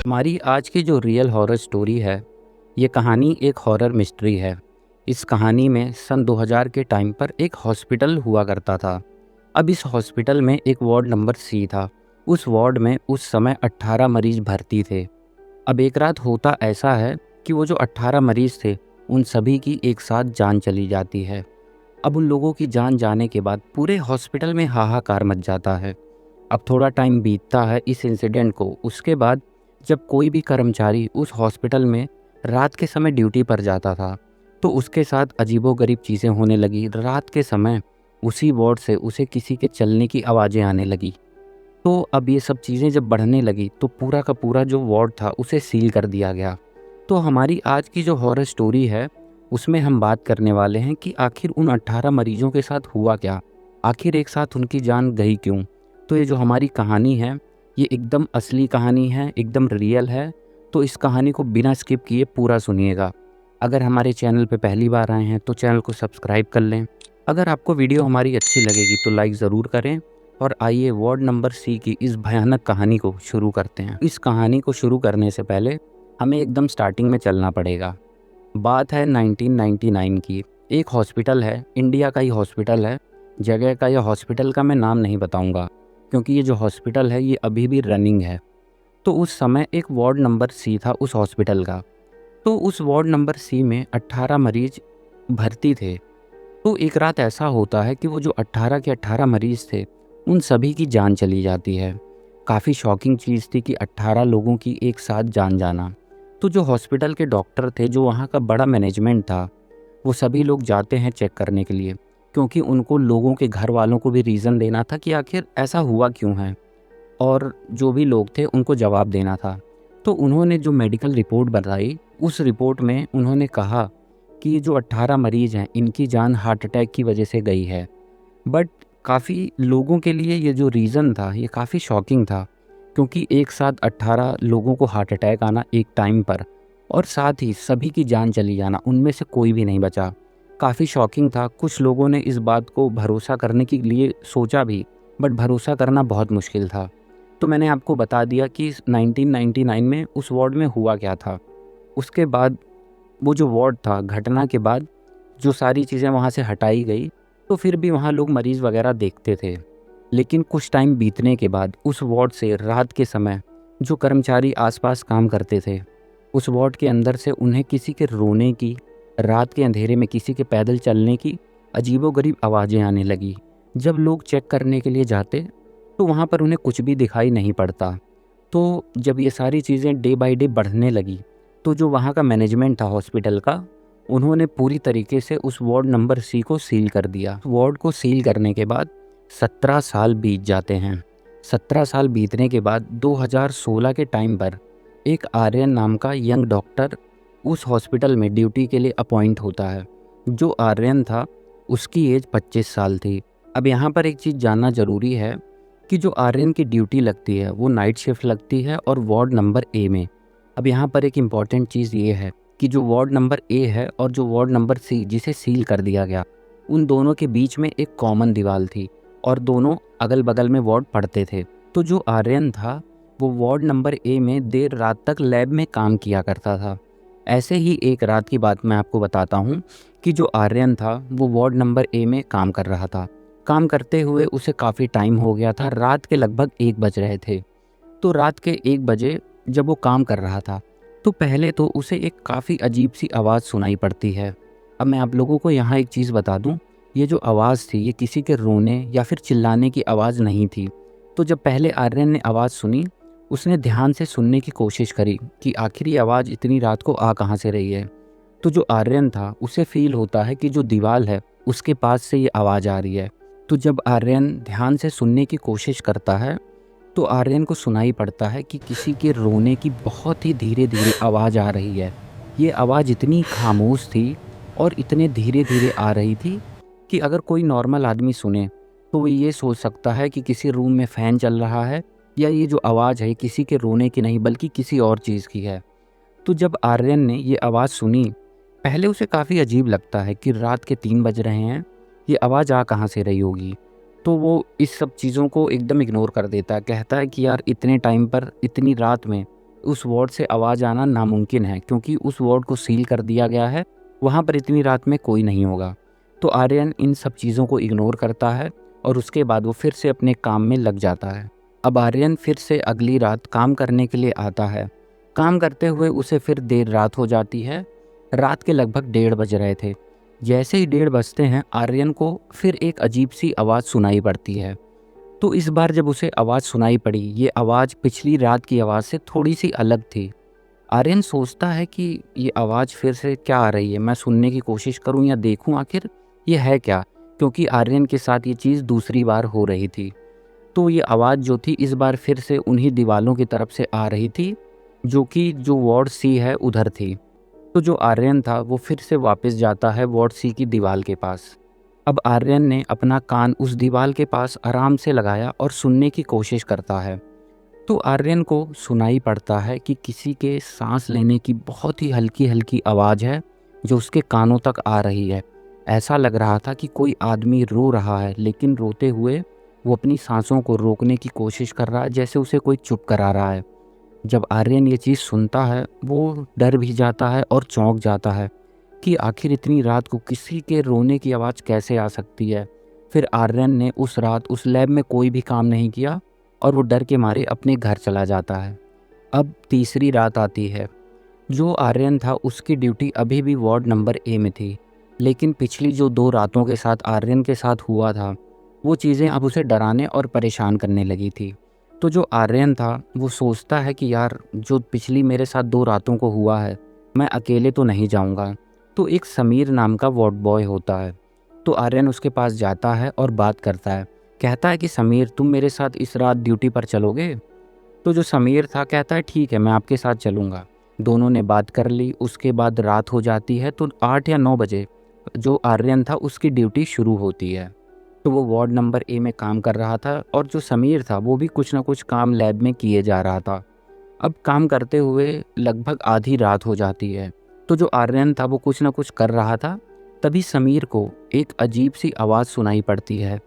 हमारी आज की जो रियल हॉरर स्टोरी है, ये कहानी एक हॉरर मिस्ट्री है। इस कहानी में सन 2000 के टाइम पर एक हॉस्पिटल हुआ करता था। अब इस हॉस्पिटल में एक वार्ड नंबर सी था। उस वार्ड में उस समय 18 मरीज भर्ती थे। अब एक रात होता ऐसा है कि वो जो 18 मरीज थे, उन सभी की एक साथ जान चली जाती है। अब उन लोगों की जान जाने के बाद पूरे हॉस्पिटल में हाहाकार मच जाता है। अब थोड़ा टाइम बीतता है इस इंसिडेंट को। उसके बाद जब कोई भी कर्मचारी उस हॉस्पिटल में रात के समय ड्यूटी पर जाता था, तो उसके साथ अजीबोगरीब चीज़ें होने लगी। रात के समय उसी वार्ड से उसे किसी के चलने की आवाज़ें आने लगी। तो अब ये सब चीज़ें जब बढ़ने लगी तो पूरा का पूरा जो वार्ड था उसे सील कर दिया गया। तो हमारी आज की जो हॉरर स्टोरी है, उसमें हम बात करने वाले हैं कि आखिर उन 18 मरीजों के साथ हुआ क्या, आखिर एक साथ उनकी जान गई क्यों। तो ये जो हमारी कहानी है, ये एकदम असली कहानी है, एकदम रियल है। तो इस कहानी को बिना स्किप किए पूरा सुनिएगा। अगर हमारे चैनल पे पहली बार आए हैं तो चैनल को सब्सक्राइब कर लें। अगर आपको वीडियो हमारी अच्छी लगेगी तो लाइक ज़रूर करें। और आइए वार्ड नंबर सी की इस भयानक कहानी को शुरू करते हैं। इस कहानी को शुरू करने से पहले हमें एकदम स्टार्टिंग में चलना पड़ेगा। बात है 1999 की। एक हॉस्पिटल है, इंडिया का ही हॉस्पिटल है। जगह का या हॉस्पिटल का मैं नाम नहीं बताऊंगा, क्योंकि ये जो हॉस्पिटल है ये अभी भी रनिंग है। तो उस समय एक वार्ड नंबर सी था उस हॉस्पिटल का। तो उस वार्ड नंबर सी में 18 मरीज भर्ती थे। तो एक रात ऐसा होता है कि वो जो 18 के 18 मरीज थे, उन सभी की जान चली जाती है। काफ़ी शॉकिंग चीज़ थी कि 18 लोगों की एक साथ जान जाना। तो जो हॉस्पिटल के डॉक्टर थे, जो वहाँ का बड़ा मैनेजमेंट था, वो सभी लोग जाते हैं चेक करने के लिए, क्योंकि उनको लोगों के घर वालों को भी रीज़न देना था कि आखिर ऐसा हुआ क्यों है, और जो भी लोग थे उनको जवाब देना था। तो उन्होंने जो मेडिकल रिपोर्ट बताई, उस रिपोर्ट में उन्होंने कहा कि ये जो 18 मरीज़ हैं, इनकी जान हार्ट अटैक की वजह से गई है। बट काफ़ी लोगों के लिए ये जो रीज़न था ये काफ़ी शॉकिंग था, क्योंकि एक साथ 18 लोगों को हार्ट अटैक आना एक टाइम पर, और साथ ही सभी की जान चली जाना, उनमें से कोई भी नहीं बचा। काफ़ी शॉकिंग था। कुछ लोगों ने इस बात को भरोसा करने के लिए सोचा भी, बट भरोसा करना बहुत मुश्किल था। तो मैंने आपको बता दिया कि 1999 में उस वार्ड में हुआ क्या था। उसके बाद वो जो वार्ड था, घटना के बाद जो सारी चीज़ें वहाँ से हटाई गई, तो फिर भी वहाँ लोग मरीज़ वगैरह देखते थे। लेकिन कुछ टाइम बीतने के बाद उस वार्ड से रात के समय जो कर्मचारी आसपास काम करते थे, उस वार्ड के अंदर से उन्हें किसी के रोने की, रात के अंधेरे में किसी के पैदल चलने की अजीबोगरीब आवाज़ें आने लगी। जब लोग चेक करने के लिए जाते तो वहाँ पर उन्हें कुछ भी दिखाई नहीं पड़ता। तो जब ये सारी चीज़ें डे बाय डे बढ़ने लगी, तो जो वहाँ का मैनेजमेंट था हॉस्पिटल का, उन्होंने पूरी तरीके से उस वार्ड नंबर सी को सील कर दिया। वार्ड को सील करने के बाद 17 साल बीत जाते हैं। 17 साल बीतने के बाद 2016 के टाइम पर एक आर्यन नाम का यंग डॉक्टर उस हॉस्पिटल में ड्यूटी के लिए अपॉइंट होता है। जो आर्यन था, उसकी एज 25 साल थी। अब यहाँ पर एक चीज़ जानना ज़रूरी है कि जो आर्यन की ड्यूटी लगती है वो नाइट शिफ्ट लगती है, और वार्ड नंबर ए में। अब यहाँ पर एक इम्पॉर्टेंट चीज़ ये है कि जो वार्ड नंबर ए है और जो वार्ड नंबर सी जिसे सील कर दिया गया, उन दोनों के बीच में एक कॉमन दीवार थी, और दोनों अगल बगल में वार्ड पड़ते थे। तो जो आर्यन था वो वार्ड नंबर ए में देर रात तक लैब में काम किया करता था। ऐसे ही एक रात की बात मैं आपको बताता हूँ कि जो आर्यन था वो वार्ड नंबर ए में काम कर रहा था। काम करते हुए उसे काफ़ी टाइम हो गया था, रात के लगभग 1 बज रहे थे। तो रात के 1 बजे जब वो काम कर रहा था, तो पहले तो उसे एक काफ़ी अजीब सी आवाज़ सुनाई पड़ती है। अब मैं आप लोगों को यहाँ एक चीज़ बता दूँ, ये जो आवाज़ थी ये किसी के रोने या फिर चिल्लाने की आवाज़ नहीं थी। तो जब पहले आर्यन ने आवाज़ सुनी, उसने ध्यान से सुनने की कोशिश करी कि आखिर ये आवाज़ इतनी रात को आ कहाँ से रही है। तो जो आर्यन था उसे फ़ील होता है कि जो दीवार है उसके पास से ये आवाज़ आ रही है। तो जब आर्यन ध्यान से सुनने की कोशिश करता है, तो आर्यन को सुनाई पड़ता है कि किसी के रोने की बहुत ही धीरे धीरे आवाज़ आ रही है। ये आवाज़ इतनी खामोश थी और इतने धीरे धीरे आ रही थी कि अगर कोई नॉर्मल आदमी सुने तो वो ये सोच सकता है कि किसी रूम में फ़ैन चल रहा है, या ये जो आवाज़ है किसी के रोने की नहीं बल्कि किसी और चीज़ की है। तो जब आर्यन ने ये आवाज़ सुनी, पहले उसे काफ़ी अजीब लगता है कि रात के 3 बज रहे हैं, ये आवाज़ आ कहाँ से रही होगी। तो वो इस सब चीज़ों को एकदम इग्नोर कर देता है, कहता है कि यार इतने टाइम पर, इतनी रात में उस वार्ड से आवाज़ आना नामुमकिन है क्योंकि उस वार्ड को सील कर दिया गया है, वहाँ पर इतनी रात में कोई नहीं होगा। तो आर्यन इन सब चीज़ों को इग्नोर करता है और उसके बाद वो फिर से अपने काम में लग जाता है। अब आर्यन फिर से अगली रात काम करने के लिए आता है। काम करते हुए उसे फिर देर रात हो जाती है। रात के लगभग 1:30 बज रहे थे। जैसे ही 1:30 बजते हैं आर्यन को फिर एक अजीब सी आवाज़ सुनाई पड़ती है। तो इस बार जब उसे आवाज़ सुनाई पड़ी, ये आवाज़ पिछली रात की आवाज़ से थोड़ी सी अलग थी। आर्यन सोचता है कि ये आवाज़ फिर से क्या आ रही है, मैं सुनने की कोशिश करूं या देखूं आखिर ये है क्या, क्योंकि आर्यन के साथ ये चीज़ दूसरी बार हो रही थी। तो ये आवाज़ जो थी इस बार फिर से उन्हीं दीवालों की तरफ से आ रही थी जो कि जो वार्ड सी है उधर थी। तो जो आर्यन था वो फिर से वापस जाता है वार्ड सी की दीवार के पास। अब आर्यन ने अपना कान उस दीवार के पास आराम से लगाया और सुनने की कोशिश करता है। तो आर्यन को सुनाई पड़ता है कि किसी के सांस लेने की बहुत ही हल्की हल्की आवाज़ है जो उसके कानों तक आ रही है। ऐसा लग रहा था कि कोई आदमी रो रहा है, लेकिन रोते हुए वो अपनी सांसों को रोकने की कोशिश कर रहा है, जैसे उसे कोई चुप करा रहा है। जब आर्यन ये चीज़ सुनता है वो डर भी जाता है और चौंक जाता है कि आखिर इतनी रात को किसी के रोने की आवाज़ कैसे आ सकती है। फिर आर्यन ने उस रात उस लैब में कोई भी काम नहीं किया और वो डर के मारे अपने घर चला जाता है। अब तीसरी रात आती है। जो आर्यन था उसकी ड्यूटी अभी भी वार्ड नंबर ए में थी, लेकिन पिछली जो 2 रातों के साथ आर्यन के साथ हुआ था वो चीज़ें अब उसे डराने और परेशान करने लगी थी। तो जो आर्यन था वो सोचता है कि यार जो पिछली मेरे साथ 2 रातों को हुआ है मैं अकेले तो नहीं जाऊंगा। तो एक समीर नाम का वार्ड बॉय होता है। तो आर्यन उसके पास जाता है और बात करता है। कहता है कि समीर तुम मेरे साथ इस रात ड्यूटी पर चलोगे? तो जो समीर था कहता है ठीक है मैं आपके साथ चलूँगा। दोनों ने बात कर ली। उसके बाद रात हो जाती है तो 8 या 9 बजे जो आर्यन था उसकी ड्यूटी शुरू होती है। तो वो वार्ड नंबर ए में काम कर रहा था और जो समीर था वो भी कुछ ना कुछ काम लैब में किए जा रहा था। अब काम करते हुए लगभग आधी रात हो जाती है। तो जो आर्यन था वो कुछ ना कुछ कर रहा था। तभी समीर को एक अजीब सी आवाज़ सुनाई पड़ती है।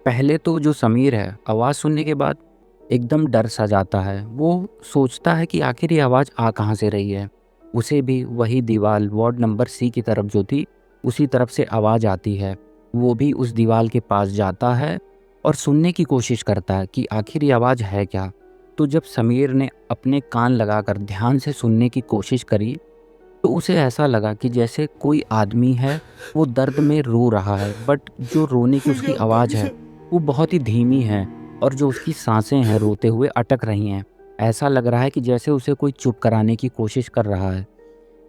पहले तो जो समीर है आवाज़ सुनने के बाद एकदम डर सा जाता है। वो सोचता है कि आखिर ये आवाज़ आ कहाँ से रही है। उसे भी वही दीवार वार्ड नंबर सी की तरफ जो थी उसी तरफ से आवाज़ आती है। वो भी उस दीवार के पास जाता है और सुनने की कोशिश करता है कि आखिर ये आवाज़ है क्या। तो जब समीर ने अपने कान लगाकर ध्यान से सुनने की कोशिश करी तो उसे ऐसा लगा कि जैसे कोई आदमी है वो दर्द में रो रहा है, बट जो रोने की उसकी आवाज़ है वो बहुत ही धीमी है और जो उसकी सांसें हैं रोते हुए अटक रही हैं। ऐसा लग रहा है कि जैसे उसे कोई चुप कराने की कोशिश कर रहा है।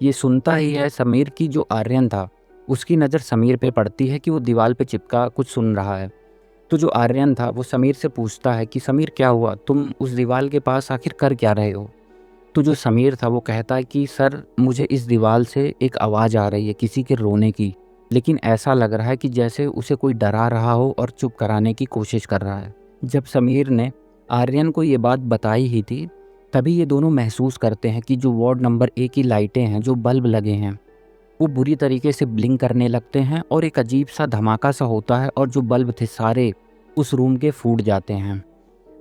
ये सुनता ही है समीर की जो आर्यन था उसकी नज़र समीर पे पड़ती है कि वो दीवार पे चिपका कुछ सुन रहा है। तो जो आर्यन था वो समीर से पूछता है कि समीर क्या हुआ, तुम उस दीवार के पास आखिर कर क्या रहे हो? तो जो समीर था वो कहता है कि सर मुझे इस दीवार से एक आवाज़ आ रही है किसी के रोने की, लेकिन ऐसा लग रहा है कि जैसे उसे कोई डरा रहा हो और चुप कराने की कोशिश कर रहा है। जब समीर ने आर्यन को ये बात बताई ही थी तभी ये दोनों महसूस करते हैं कि जो वार्ड नंबर ए की लाइटें हैं, जो बल्ब लगे हैं, वो बुरी तरीके से ब्लिंक करने लगते हैं और एक अजीब सा धमाका सा होता है और जो बल्ब थे सारे उस रूम के फूट जाते हैं।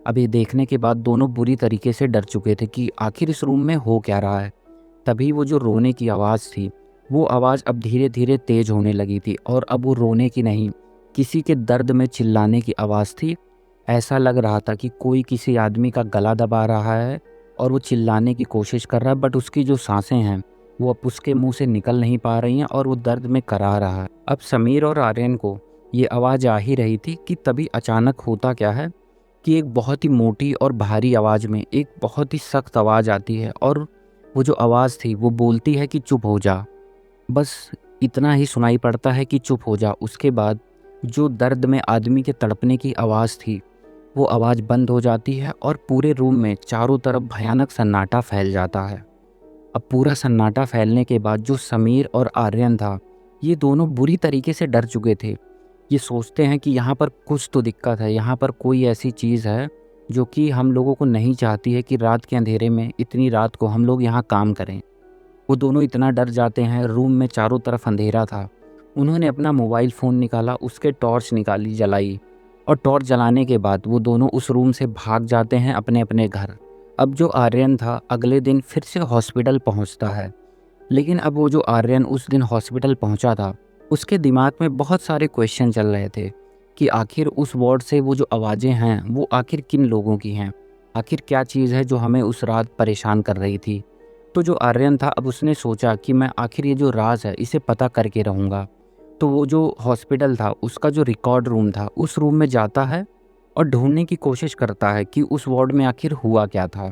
अब ये देखने के बाद दोनों बुरी तरीके से डर चुके थे कि आखिर इस रूम में हो क्या रहा है। तभी वो जो रोने की आवाज़ थी वो आवाज़ अब धीरे धीरे तेज होने लगी थी और अब वो रोने की नहीं, किसी के दर्द में चिल्लाने की आवाज़ थी। ऐसा लग रहा था कि कोई किसी आदमी का गला दबा रहा है और वो चिल्लाने की कोशिश कर रहा है, बट उसकी जो सांसें हैं वो अब उसके मुंह से निकल नहीं पा रही हैं और वो दर्द में करा रहा है। अब समीर और आर्यन को ये आवाज़ आ ही रही थी कि तभी अचानक होता क्या है कि एक बहुत ही मोटी और भारी आवाज़ में एक बहुत ही सख्त आवाज़ आती है और वो जो आवाज़ थी वो बोलती है कि चुप हो जा। बस इतना ही सुनाई पड़ता है कि चुप हो जा। उसके बाद जो दर्द में आदमी के तड़पने की आवाज़ थी वो आवाज़ बंद हो जाती है और पूरे रूम में चारों तरफ भयानक सन्नाटा फैल जाता है। अब पूरा सन्नाटा फैलने के बाद जो समीर और आर्यन था ये दोनों बुरी तरीके से डर चुके थे। ये सोचते हैं कि यहाँ पर कुछ तो दिक्कत है, यहाँ पर कोई ऐसी चीज़ है जो कि हम लोगों को नहीं चाहती है कि रात के अंधेरे में इतनी रात को हम लोग यहाँ काम करें। वो दोनों इतना डर जाते हैं। रूम में चारों तरफ अंधेरा था। उन्होंने अपना मोबाइल फ़ोन निकाला, उसके टॉर्च निकाली, जलाई और टॉर्च जलाने के बाद वो दोनों उस रूम से भाग जाते हैं अपने अपने घर। अब जो आर्यन था अगले दिन फिर से हॉस्पिटल पहुंचता है, लेकिन अब वो जो आर्यन उस दिन हॉस्पिटल पहुंचा था, उसके दिमाग में बहुत सारे क्वेश्चन चल रहे थे कि आखिर उस वार्ड से वो जो आवाज़ें हैं वो आखिर किन लोगों की हैं, आखिर क्या चीज़ है जो हमें उस रात परेशान कर रही थी। तो जो आर्यन था अब उसने सोचा कि मैं आखिर ये जो राज है इसे पता करके रहूँगा। तो वो जो हॉस्पिटल था उसका जो रिकॉर्ड रूम था उस रूम में जाता है और ढूंढने की कोशिश करता है कि उस वार्ड में आखिर हुआ क्या था।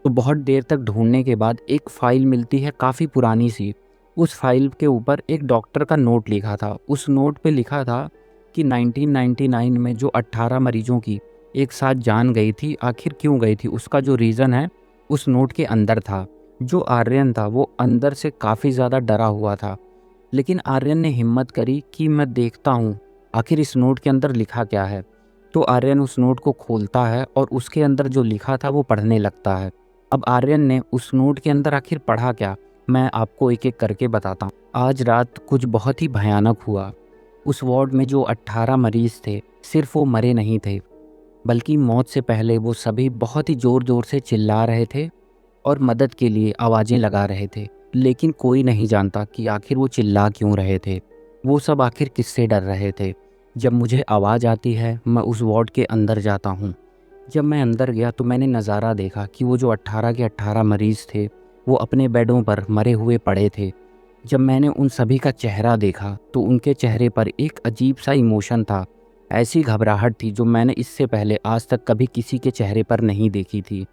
तो बहुत देर तक ढूंढने के बाद एक फ़ाइल मिलती है काफ़ी पुरानी सी। उस फाइल के ऊपर एक डॉक्टर का नोट लिखा था। उस नोट पे लिखा था कि 1999 में जो 18 मरीजों की एक साथ जान गई थी, आखिर क्यों गई थी, उसका जो रीज़न है उस नोट के अंदर था। जो आर्यन था वो अंदर से काफ़ी ज़्यादा डरा हुआ था, लेकिन आर्यन ने हिम्मत करी कि मैं देखता हूँ आखिर इस नोट के अंदर लिखा क्या है। तो आर्यन उस नोट को खोलता है और उसके अंदर जो लिखा था वो पढ़ने लगता है। अब आर्यन ने उस नोट के अंदर आखिर पढ़ा क्या, मैं आपको एक एक करके बताता हूँ। आज रात कुछ बहुत ही भयानक हुआ। उस वार्ड में जो 18 मरीज थे, सिर्फ वो मरे नहीं थे, बल्कि मौत से पहले वो सभी बहुत ही ज़ोर ज़ोर से चिल्ला रहे थे और मदद के लिए आवाज़ें लगा रहे थे। लेकिन कोई नहीं जानता कि आखिर वो चिल्ला क्यों रहे थे, वो सब आखिर किससे डर रहे थे। जब मुझे आवाज़ आती है मैं उस वार्ड के अंदर जाता हूँ। जब मैं अंदर गया तो मैंने नज़ारा देखा कि वो जो 18 के 18 मरीज़ थे वो अपने बेडों पर मरे हुए पड़े थे। जब मैंने उन सभी का चेहरा देखा तो उनके चेहरे पर एक अजीब सा इमोशन था, ऐसी घबराहट थी जो मैंने इससे पहले आज तक कभी किसी के चेहरे पर नहीं देखी थी।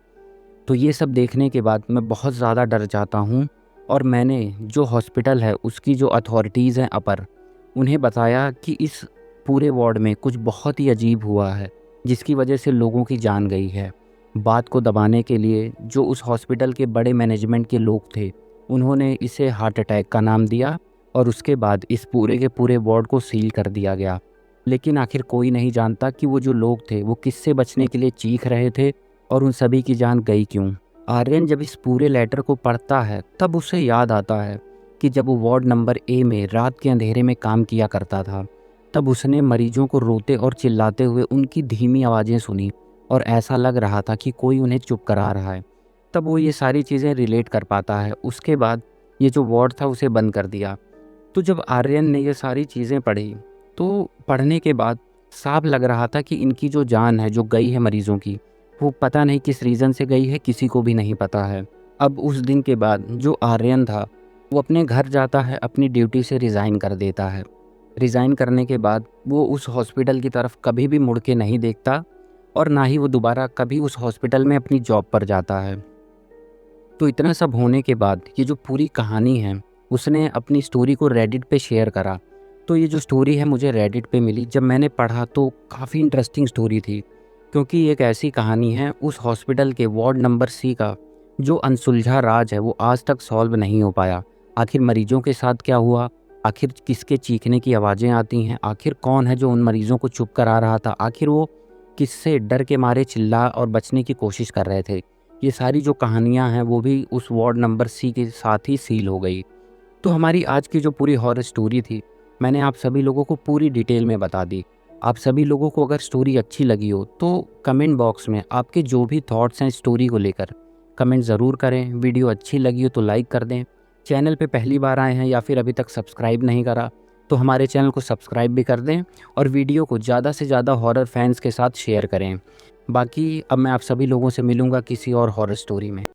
तो ये सब देखने के बाद मैं बहुत ज़्यादा डर जाता हूँ और मैंने जो हॉस्पिटल है उसकी जो अथॉरिटीज़ हैं अपर, उन्हें बताया कि इस पूरे वार्ड में कुछ बहुत ही अजीब हुआ है जिसकी वजह से लोगों की जान गई है। बात को दबाने के लिए जो उस हॉस्पिटल के बड़े मैनेजमेंट के लोग थे उन्होंने इसे हार्ट अटैक का नाम दिया और उसके बाद इस पूरे के पूरे वार्ड को सील कर दिया गया। लेकिन आखिर कोई नहीं जानता कि वो जो लोग थे वो किससे बचने के लिए चीख रहे थे और उन सभी की जान गई क्यों। आर्यन जब इस पूरे लेटर को पढ़ता है तब उसे याद आता है कि जब वो वार्ड नंबर ए में रात के अंधेरे में काम किया करता था तब उसने मरीजों को रोते और चिल्लाते हुए उनकी धीमी आवाज़ें सुनी और ऐसा लग रहा था कि कोई उन्हें चुप करा रहा है। तब वो ये सारी चीज़ें रिलेट कर पाता है। उसके बाद ये जो वार्ड था उसे बंद कर दिया। तो जब आर्यन ने ये सारी चीज़ें पढ़ी तो पढ़ने के बाद साफ लग रहा था कि इनकी जो जान है जो गई है मरीज़ों की, वो पता नहीं किस रीज़न से गई है, किसी को भी नहीं पता है। अब उस दिन के बाद जो आर्यन था वो अपने घर जाता है, अपनी ड्यूटी से रिज़ाइन कर देता है। रिज़ाइन करने के बाद वो उस हॉस्पिटल की तरफ कभी भी मुड़ के नहीं देखता और ना ही वो दोबारा कभी उस हॉस्पिटल में अपनी जॉब पर जाता है। तो इतना सब होने के बाद ये जो पूरी कहानी है उसने अपनी स्टोरी को रेडिट पे शेयर करा। तो ये जो स्टोरी है मुझे रेडिट पे मिली। जब मैंने पढ़ा तो काफ़ी इंटरेस्टिंग स्टोरी थी, क्योंकि एक ऐसी कहानी है उस हॉस्पिटल के वार्ड नंबर सी का जो अनसुलझा राज है वो आज तक सॉल्व नहीं हो पाया। आखिर मरीजों के साथ क्या हुआ, आखिर किसके चीखने की आवाज़ें आती हैं, आखिर कौन है जो उन मरीजों को चुप करा रहा था, आखिर वो किससे डर के मारे चिल्ला और बचने की कोशिश कर रहे थे। ये सारी जो कहानियाँ हैं वो भी उस वार्ड नंबर सी के साथ ही सील हो गई। तो हमारी आज की जो पूरी हॉरर स्टोरी थी मैंने आप सभी लोगों को पूरी डिटेल में बता दी। आप सभी लोगों को अगर स्टोरी अच्छी लगी हो तो कमेंट बॉक्स में आपके जो भी थॉट्स हैं स्टोरी को लेकर कमेंट ज़रूर करें। वीडियो अच्छी लगी हो तो लाइक कर दें। चैनल पे पहली बार आए हैं या फिर अभी तक सब्सक्राइब नहीं करा तो हमारे चैनल को सब्सक्राइब भी कर दें और वीडियो को ज़्यादा से ज़्यादा हॉरर फैंस के साथ शेयर करें। बाकी अब मैं आप सभी लोगों से मिलूँगा किसी और हॉरर स्टोरी में।